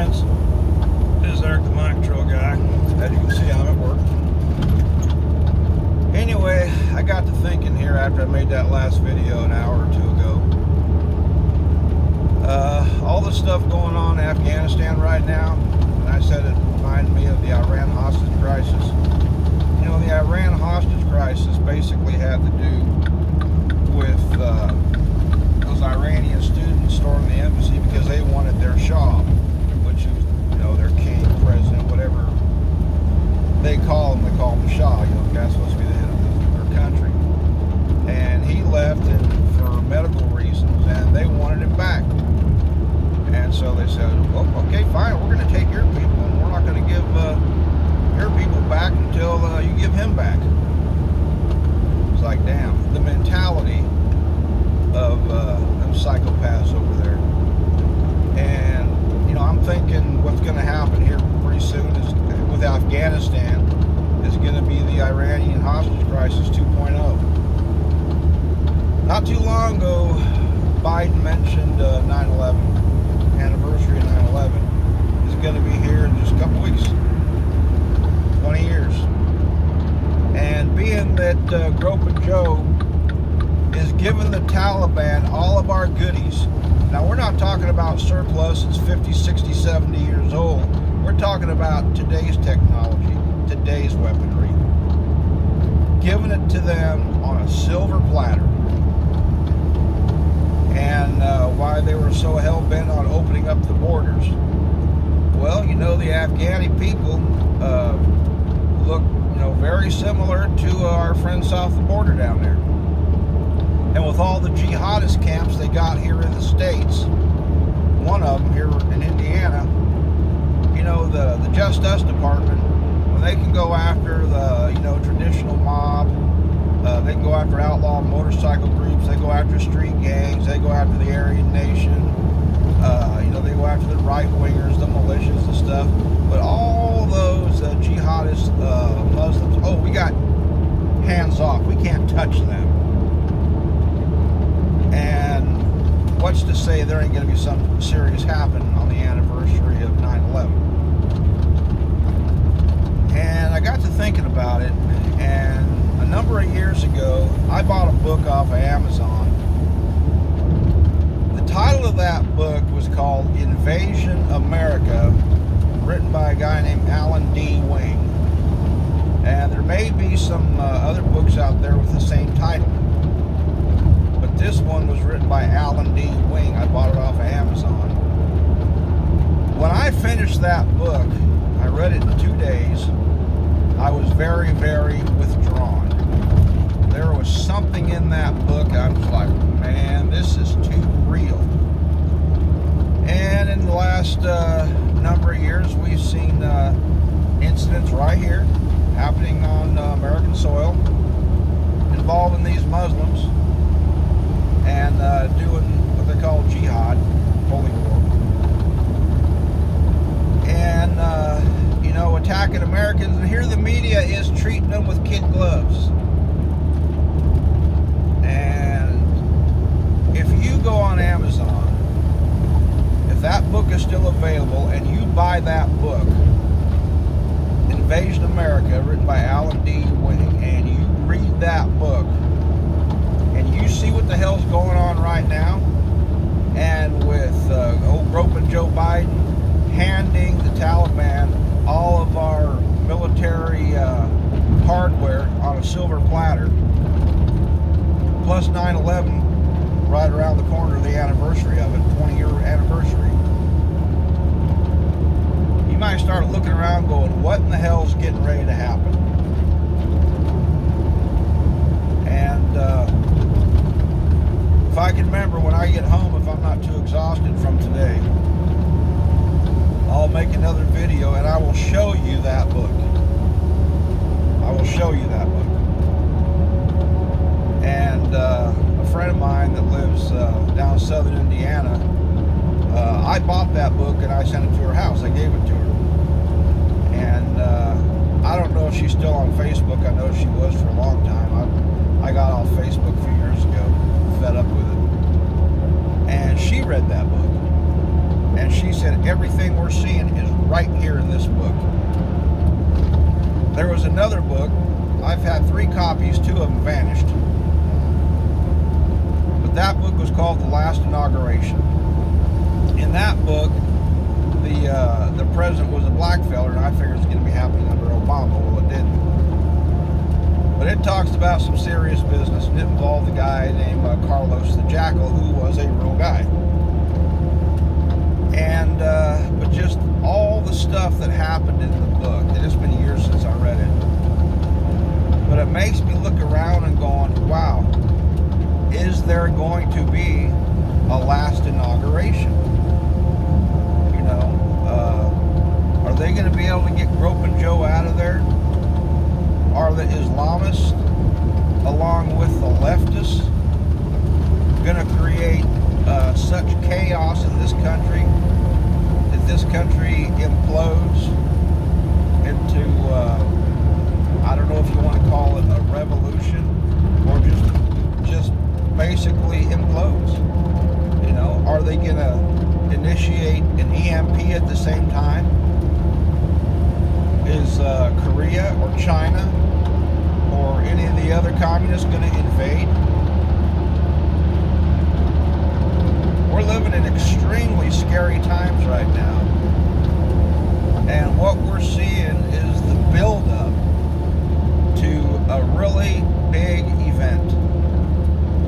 gents. This is Eric the Micro guy. As you can see, I'm at work. Anyway, I got to thinking here after I made that last video an hour or two ago. All the stuff going on in Afghanistan right now, and I said it reminded me of the Iran hostage crisis. You know, the Iran hostage crisis basically had to do with those Iranian students storming the embassy because they wanted their Shah, which is, you know, their king, president, whatever they call him. They call him the Shah. You know, the guy's supposed to be the head of their country. And he left for medical reasons, and they wanted him back. And so they said, well, okay, fine, we're going to take your people, and we're not going to give your people back until you give him back. It's like, damn, the mentality of them psychopaths over there. And, you know, I'm thinking what's going to happen here pretty soon is with Afghanistan is going to be the Iranian hostage crisis 2.0. Not too long ago, Biden mentioned 9/11. Anniversary of 9/11 is going to be here in just a couple weeks, 20 years. And being that Groping Joe is giving the Taliban all of our goodies. Now, we're not talking about surplus that's 50, 60, 70 years old. We're talking about today's technology, today's weaponry. Giving it to them on a silver platter. And why they were so hell-bent on opening up the borders. Well, you know, the Afghani people look, you know, very similar to our friends south of the border down there. And with all the jihadist camps they got here in the States, one of them here in Indiana, you know, the Just Us department, when they can go after the, you know, traditional mob, they can go after outlaw motorcycle groups, they go after street gangs, they go after the Aryan Nation, you know, they go after the right-wingers, the militias and stuff. But all those jihadist Muslims, oh, we got hands off. We can't touch them. And what's to say there ain't going to be something serious happening on the anniversary of 9/11? And I got to thinking about it, and a number of years ago, I bought a book off of Amazon. The title of that book was called Invasion America, written by a guy named Alan D. Wing. And there may be some other books out there with the same title. But this one was written by Alan D. Wing. I bought it off of Amazon. When I finished that book, I read it in 2 days. I was very, very withdrawn. There was something in that book, I was like, man, this is too real. And in the last number of years, we've seen incidents right here happening on American soil involving these Muslims and doing what they call jihad, holy war. And, you know, attacking Americans. And here the media is treating them with kid gloves. And if you go on Amazon, if that book is still available and you buy that book, Invasion America, written by Alan D. Wing, and you read that book, and you see what the hell's going on right now, and with old Groping Joe Biden handing the Taliban all of our military hardware on a silver platter, plus 9/11 right around the corner of the anniversary of it, 20-year anniversary. You might start looking around going, what in the hell's getting ready to happen? And if I can remember when I get home, if I'm not too exhausted from today, I'll make another video and I will show you that book. I will show you that book. And a friend of mine that lives down in southern Indiana, I bought that book and I sent it to her house. I gave it to her. And I don't know if she's still on Facebook. I know she was for a long time. I got off Facebook a few years ago, fed up with it. And she read that book. And And she said, everything we're seeing is right here in this book. There was another book. I've had 3 copies, 2 of them vanished. But that book was called The Last Inauguration. In that book, the president was a black feller, and I figured it was going to be happening under Obama. Well, it didn't. But it talks about some serious business, and it involved a guy named Carlos the Jackal, who was a real guy. And but just all the stuff that happened in the book, and it's been years since I read it, but it makes me look around and going, wow, is there going to be a last inauguration? You know, are they going to be able to get Groping Joe out of there? Are the Islamists, along with the leftists, going to create such chaos in this country that this country implodes into, I don't know if you want to call it a revolution, or just basically implodes? You know, are they going to initiate an EMP at the same time? Is Korea or China or any of the other communists going to invade? We're living in extremely scary times right now. And what we're seeing is the build-up to a really big event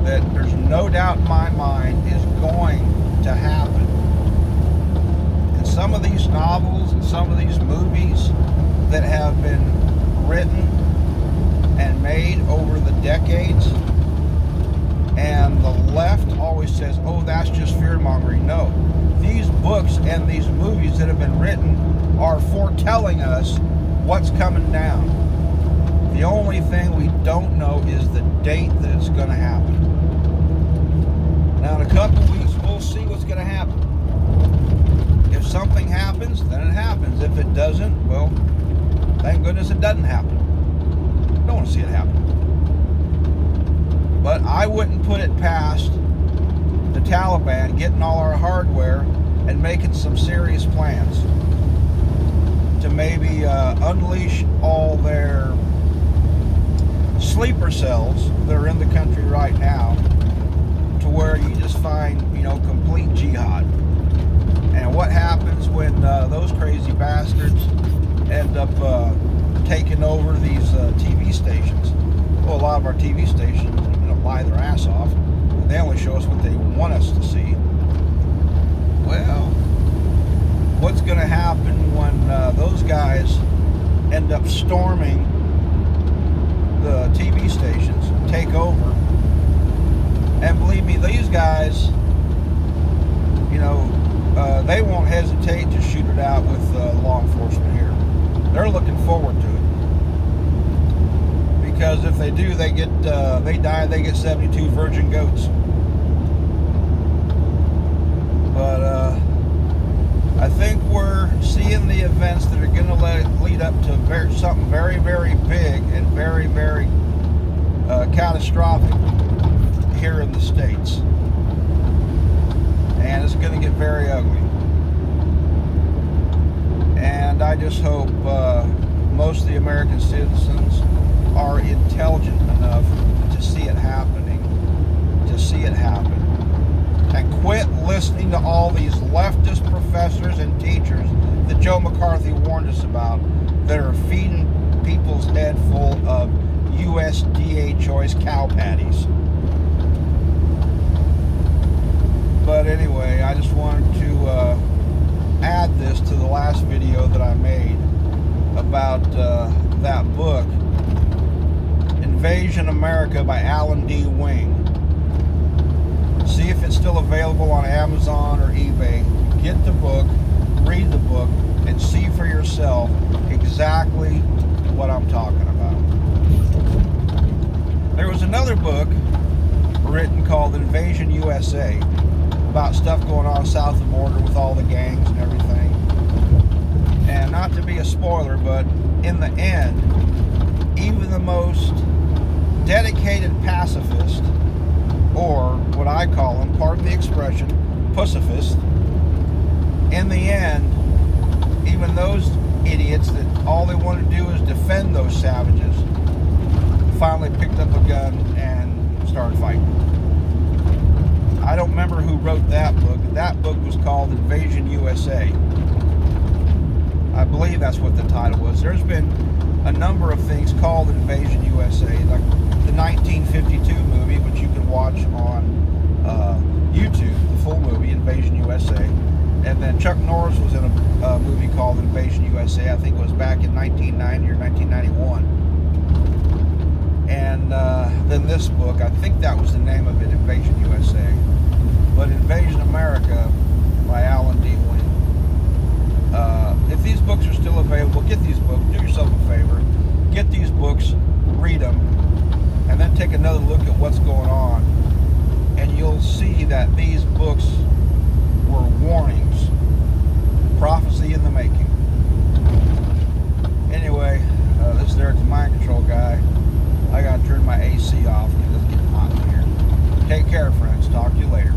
that there's no doubt in my mind is going to happen. And some of these novels and some of these movies that have been written and made over the decades, and the left always says, oh, that's just fear-mongering. No, these books and these movies that have been written are foretelling us what's coming down. The only thing we don't know is the date that it's going to happen. Now, in a couple of weeks, we'll see what's going to happen. If something happens, then it happens. If it doesn't, well, thank goodness it doesn't happen. Don't want to see it happen. But I wouldn't put it past the Taliban getting all our hardware and making some serious plans to maybe unleash all their sleeper cells that are in the country right now, to where you just find, you know, complete jihad. And what happens when those crazy bastards end up taking over these TV stations? Well, a lot of our TV stations, you know, lie their ass off. They only show us what they want us to see. Well, what's going to happen when those guys end up storming the TV stations, take over? And believe me, these guys, you know, they won't hesitate to shoot it out with law enforcement here. They're looking forward to it. Because if they do, they die, they get 72 virgin goats. But I think we're seeing the events that are going to lead up to something very, very big and very, very catastrophic here in the States. And it's going to get very ugly. And I just hope most of the American citizens are intelligent enough to see it happening, and quit listening to all these leftist professors and teachers that Joe McCarthy warned us about, that are feeding people's head full of USDA choice cow patties. But anyway, I just wanted to add this to the last video that I made about that book, Invasion America by Alan D. Wing. See if it's still available on Amazon or eBay. Get the book, read the book, and see for yourself exactly what I'm talking about. There was another book written called Invasion USA, about stuff going on south of the border with all the gangs and everything. And not to be a spoiler, but in the end, even the most dedicated pacifist, or what I call them, pardon the expression, pussifist, in the end, even those idiots that all they want to do is defend those savages finally picked up a gun and started fighting. I don't remember who wrote that book. That book was called Invasion USA. I believe that's what the title was. There's been a number of things called Invasion USA, like the 1952 movie, which you can watch on YouTube, the full movie, Invasion USA. And then Chuck Norris was in a movie called Invasion USA. I think it was back in 1990 or 1991. And then this book, I think that was the name of it, Invasion USA. But Invasion America by Alan D. Wynn. If these books are still available, get these books. Do yourself a favor. Get these books, read them, and then take another look at what's going on. And you'll see that these books were warnings. Prophecy in the making. Anyway, this is Eric, the Mind Control guy. I gotta turn my AC off because it's getting hot in here. Take care, friends. Talk to you later.